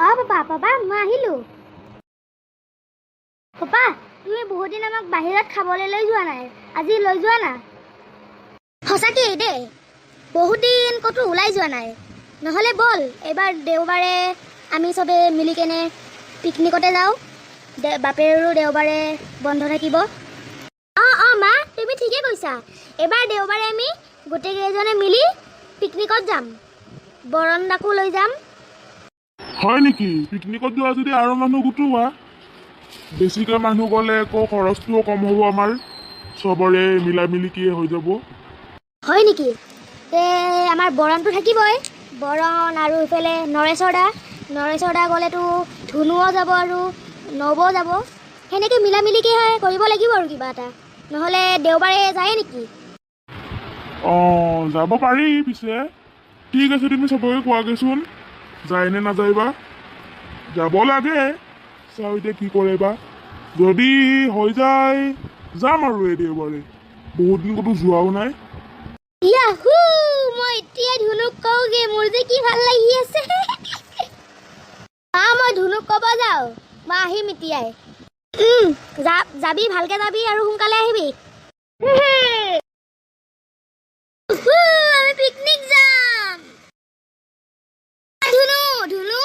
Papa মই আহিলোঁ। Papa তুমি বহুত দিন আমাক বাহিৰত খাবলৈ লৈ যোৱা নাই, আজি লৈ যোৱা না। সঁচাকেই দেই, বহুত দিন ক'তো ওলাই যোৱা নাই। নহ'লে ব'ল এইবাৰ দেওবাৰে আমি চবে মিলি কেনে পিকনিকতে যাওঁ। বাপেৰো দেওবাৰে বন্ধ থাকিব। অঁ মা তুমি ঠিকে কৈছা, এইবাৰ দেওবাৰে আমি গোটেইকেইজনে মিলি পিকনিকত যাম। বৰণদাকো লৈ যাম। হয় নেকি? পিকনিকত যোৱা যদি আৰু মানুহ গোটোৱা। বেছিকৈ মানুহ গ'লে আকৌ খৰচটোও কম হ'ব আমাৰ, চবৰে মিলা মিলিকে হৈ যাব। হয় নেকি? তে আমাৰ বৰণটো থাকিবই, বৰণ আৰু ইফালে নৰেশ্বৰ দা গ'লেতো ধুনুও যাব আৰু নবও যাব। সেনেকৈ মিলা মিলিকে কৰিব লাগিব আৰু কিবা এটা, নহ'লে দেওবাৰে যায় নেকি? অঁ যাব পাৰি পিছে। ঠিক আছে তুমি চবকে কোৱাগৈচোন, যায় নে নাযায় বা। যাব লাগে, চাওঁ এতিয়া কি কৰে বা। যদি হৈ যায় যাম আৰু এই দেওবাৰে, বহুত দিন ক'তো যোৱাও নাই। ইয়াহু, মই এতিয়া ধুনুক কওঁগে, মোৰ যে কি ভাল লাগি আছে। মই ধুনুক ক'ব যাওঁ, মই আহিম এতিয়াই। যাবি, ভালকে যাবি আৰু সোনকালে আহিবি। আমি পিকনিক যাম। ধুনু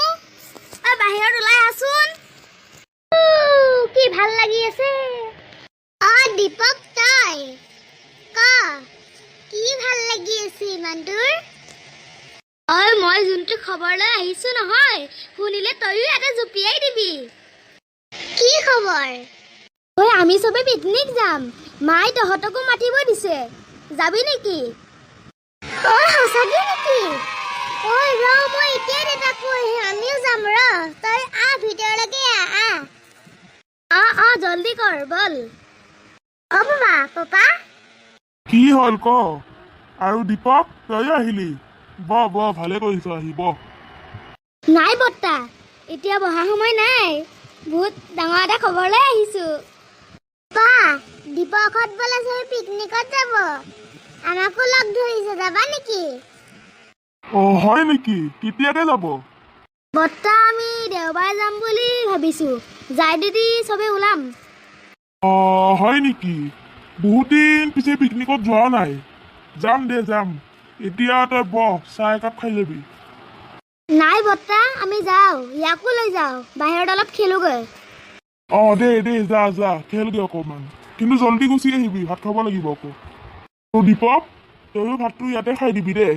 বাহিৰত ওলাই আছোন। কি ভাল লাগি আছে। দীপক তই ক, কি ভাল লাগি আছে ইমান দূৰ? মই যোনটো খবৰ লৈ আহিছো নহয়, শুনিলে তইও এটা জঁপিয়াই দিবি। কি খবৰ? আমি চবে পিকনিক যাম, মাই তহঁতকো মাতিব দিছে, যাবি নেকি? সঁচাকে নেকি? ৰ মই এতিয়াই দেউতাক কৈ আমিও যাম ৰ, তই ভিতৰলৈকে জলদি কৰ বল। পাপা কি হ'ল ক? আৰু দীপক তইও আহিলি? ব ভালে কৰিছ, আহিব। নাই বৰ্তা, এতিয়া বহা সময় নাই, বহুত ডাঙৰ এটা খবৰ লৈ আহিছো। দীপকহঁত বোলে চবে পিকনিকত যাব, আমাকো লগ ধৰিছে, যাবা নেকি? হয় নেকি? কেতিয়াকে যাব? বৰ্তা আমি দেওবাৰে যাম বুলি ভাবিছো, যাই যদি চবে ওলাম। হয় নেকি? বহুত দিন পিছে পিকনিকত যোৱা নাই। যাম দে যাম। এতিয়া তই বহ, চাহ একাপ খাই যাবি। নাই বৰ্তা, আমি যাওঁ, ইয়াকো লৈ যাওঁ, বাহিৰত অলপ খেলোগৈ। দে যা খেলগে অকমান, কিন্তু জল্দি গুচি আহিবি, ভাত খাব লাগিব আকৌ। দীপক তইও ভাতটো ইয়াতে খাই দিবি দে।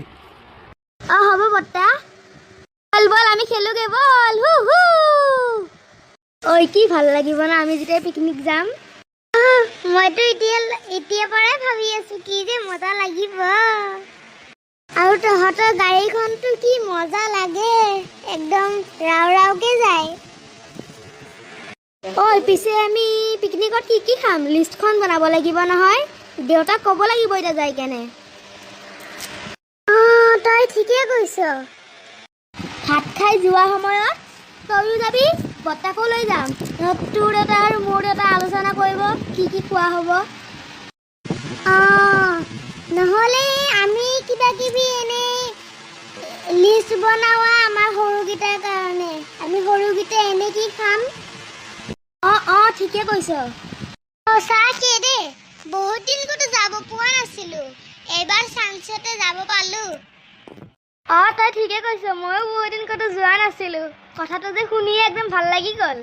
হ'ব বৰ্তা, বল আমি খেলোগে, বল। কি ভাল লাগিব না আমি যেতিয়া পিকনিক যাম। মইতো এতিয়া পৰাই ভাবি আছো কি যে মজা লাগিব। আৰু তহঁতৰ গাড়ীখনতো কি মজা লাগে, একদম ৰাওকে যায়। পিছে আমি পিকনিকত কি খাম, লিষ্টখন বনাব লাগিব নহয়, দেউতাক ক'ব লাগিব এতিয়া যাই কেনে। তই ঠিকে কৈছ। ভাত খাই যোৱা সময়ত তইও যাবি, বৰ্তাকো লৈ যাম। তোৰ দেউতা আৰু মোৰ দেউতা আলোচনা কৰিব কি খোৱা হ'ব। নহ'লে আমি কিবা কিবি এনেই লিষ্ট বনাওঁ আমাৰ সৰুকেইটাৰ কাৰণে, আমি সৰুকেইটা এনে কি খাম। ঠিকে কৈছ। সঁচাকে দেই, বহুত দিন ক'তো যাব পোৱা নাছিলো, এইবাৰ চান্সতে যাব পালো। তই ঠিকে কৈছ, ময়ো বহুত দিন ক'তো যোৱা নাছিলো, কথাটো যে শুনিয়ে একদম ভাল লাগি গ'ল।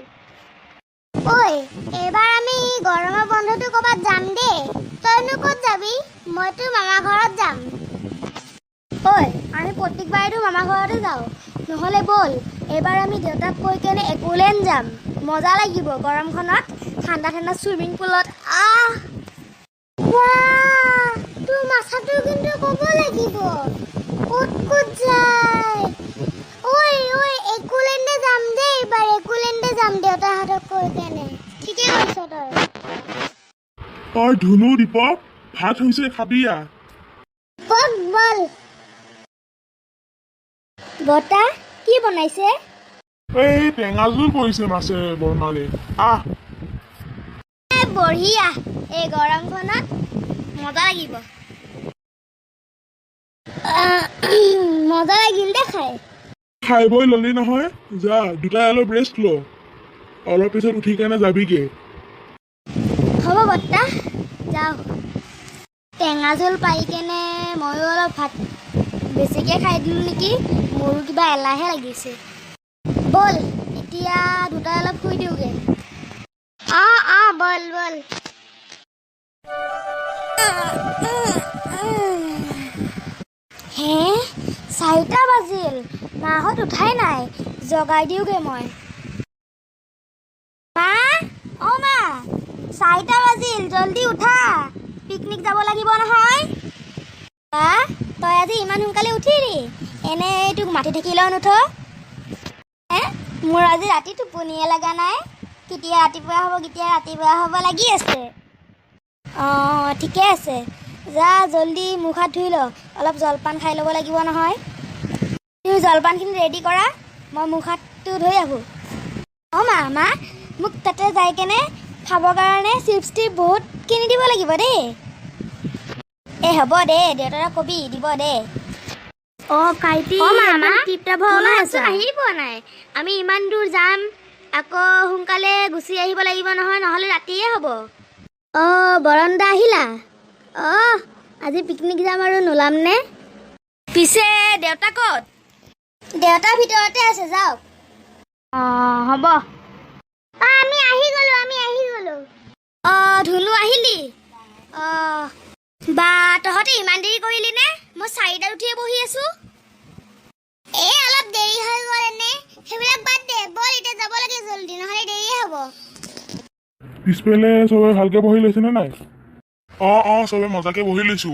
এইবাৰ আমি গৰমৰ বন্ধটো ক'ৰবাত যাম দেই। তইনো ক'ত যাবি? মইতো মামা ঘৰত যাম। আমি প্ৰত্যেকবাৰেতো মামা ঘৰতে যাওঁ, নহ'লে ব'ল এইবাৰ আমি দেউতাক কৈ কেনে একোলেণ্ড যাম, মজা লাগিব গৰমখনত, ঠাণ্ডা চুইমিং পুলত। তোৰ মাথাটো কিন্তু ক'ব লাগিব, ক'ত যায়। একোলেণ্ডে যাম দেই, এইবাৰ একোলেণ্ডে যাম দেউতাহঁতক কৈ কেনে। ঠিকে কৈছ তই। ধুনু দীপক ভাত হৈছে, খাবি বল। বৰ্তা কি বনাইছে? এই টেঙা জোল কৰিছে মাছে বৰমালে, বঢ়িয়া, এই গৰমখনত মজা লাগিব। মজা লাগিল দে খাই। খাই বই ললি নহয়, যা দুটাই অলপ ৰেষ্ট ল, অলপ পিছত উঠি কেনে যাবিগে। হ'ব বৰ্তা, যাওঁ। টেঙা জোল পাই কেনে ময়ো অলপ ভাত বেছিকৈ খাই দিলোঁ নেকি, মোৰো কিবা এলাহে লাগিছে। ব'ল এতিয়া দুটাই অলপ শুই দিওঁগৈ। অঁ ব'ল ব'ল। হে 4টা বাজিল, মাহঁত উঠাই নাই, জগাই দিওঁগৈ মই। মা, অ' মা, 4টা বাজিল, জল্দি উঠা, পিকনিক যাব লাগিব নহয়। মা, তই আজি ইমান সোনকালে উঠিলি, এনেই তোক মাতি থাকিলেও নুঠ। মোৰ আজি ৰাতি টোপনিয়ে লগা নাই, কেতিয়া ৰাতিপুৱা হ'ব লাগি আছে। অঁ ঠিকে আছে, যা জল্দি মুখ হাত ধুই ল, অলপ জলপান খাই ল'ব লাগিব নহয়। তুমি জলপানখিনি ৰেডি কৰা, মই মুখ হাতটো ধুই আহোঁ। অঁ মা, মোক তাতে যাই কেনে খাবৰ কাৰণে চিপছ টিপ বহুত কিনি দিব লাগিব দেই। হ'ব দে, দেউতাক কবি দিব দে। কাইটি আহি পোৱা নাই, আমি ইমান দূৰ যাম, আকৌ সোনকালে গুচি আহিব লাগিব নহয়, নহ'লে ৰাতিয়ে হ'ব। বৰন্দা আহিলা? আজি পিকনিক যাম আৰু নোলাম নে? পিছে দেউতা ক'ত? দেউতা ভিতৰতে আছে, যাওক। হ'ব। আমি আহি গ'লো। ধুনু আহিলি? বা তহঁতে ইমান দেৰি কৰিলি নে? মই 4টাত উঠিয়ে বহি আছো। অলপ দেৰি হৈ গ'ল এনে, সেইবিলাক বাদ দে, ব'ল এতিয়া যাব লাগে জল্দি, নহ'লে দেৰিয়ে হ'ব। পিছফালে চবে ভালকে বহি লৈছেনে নাই? অঁ চবে মজাকে বহি লৈছো।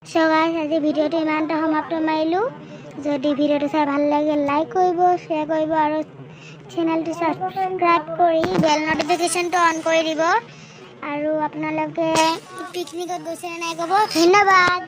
So guys, আজি ভিডিঅ'টো ইমানতে সমাপ্ত মাৰিলোঁ। যদি ভিডিঅ'টো চাই ভাল লাগে লাইক কৰিব, শ্বেয়াৰ কৰিব আৰু চেনেলটো ছাবস্ক্ৰাইব কৰি বেল নটিফিকেশ্যনটো অন কৰি দিব। আৰু আপোনালোকে পিকনিকত গৈছে নে নাই ক'ব। ধন্যবাদ।